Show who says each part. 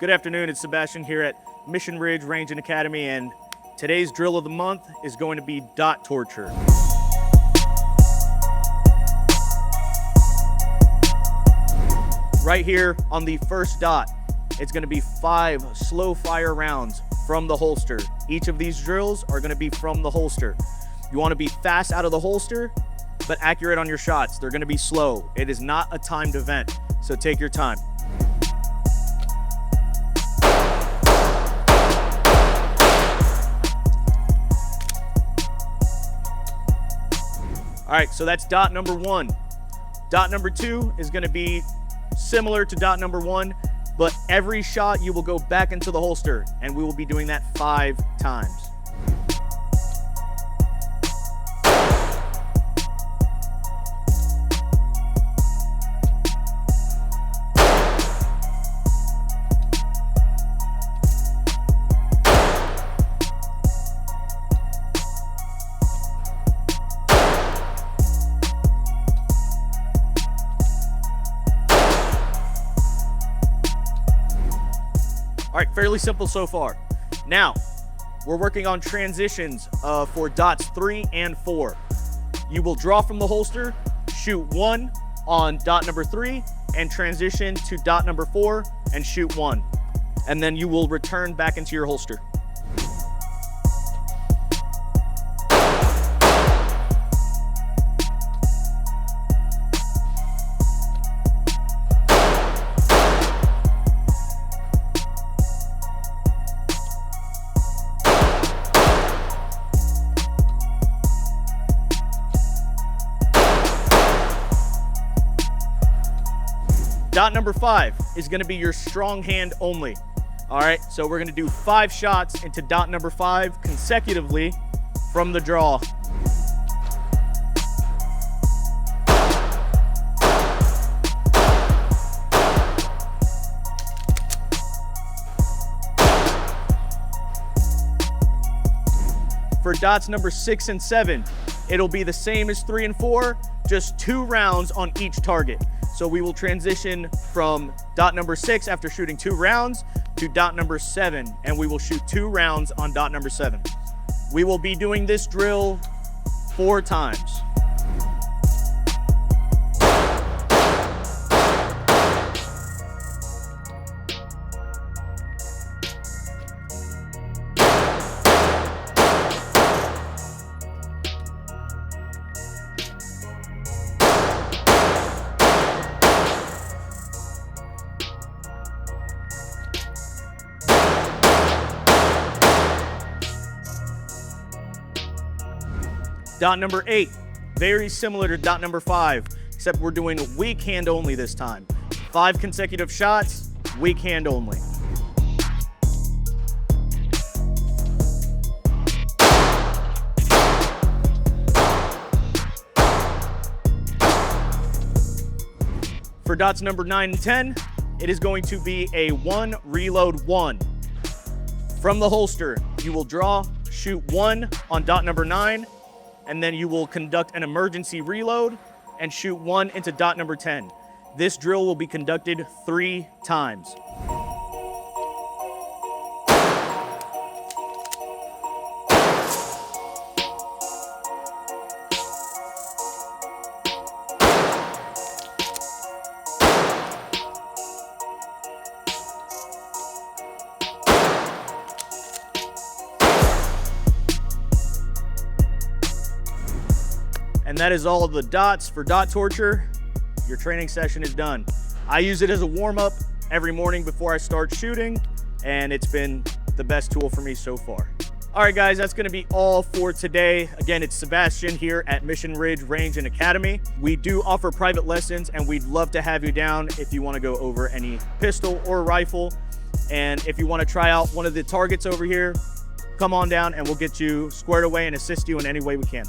Speaker 1: Good afternoon, it's Sebastian here at Mission Ridge Range and Academy, and today's drill of the month is going to be dot torture. Right here on the first dot, it's going to be 5 slow fire rounds from the holster. Each of these drills are going to be from the holster. You want to be fast out of the holster, but accurate on your shots. They're going to be slow. It is not a timed event, so take your time. All right, so that's dot number 1. Dot number 2 is going to be similar to dot number 1, but every shot you will go back into the holster, and we will be doing that 5 times. All right, fairly simple so far. Now, we're working on transitions for dots 3 and 4. You will draw from the holster, shoot 1 on dot number 3, and transition to dot number 4 and shoot 1. And then you will return back into your holster. Dot number 5 is going to be your strong hand only. All right, so we're going to do 5 shots into dot number 5 consecutively from the draw. For dots number 6 and 7, it'll be the same as 3 and 4, just 2 rounds on each target. So we will transition from dot number 6 after shooting 2 rounds to dot number 7, and we will shoot 2 rounds on dot number 7. We will be doing this drill 4 times. Dot number 8, very similar to dot number 5, except we're doing weak hand only this time. 5 consecutive shots, weak hand only. For dots number 9 and 10, it is going to be a 1 reload 1. From the holster, you will draw, shoot 1 on dot number 9, and then you will conduct an emergency reload and shoot 1 into dot number 10. This drill will be conducted 3 times. And that is all of the dots for dot torture. Your training session is done. I use it as a warm-up every morning before I start shooting, and it's been the best tool for me so far. All right, guys, that's gonna be all for today. Again, it's Sebastian here at Mission Ridge Range and Academy. We do offer private lessons, and we'd love to have you down if you wanna go over any pistol or rifle. And if you wanna try out one of the targets over here, come on down and we'll get you squared away and assist you in any way we can.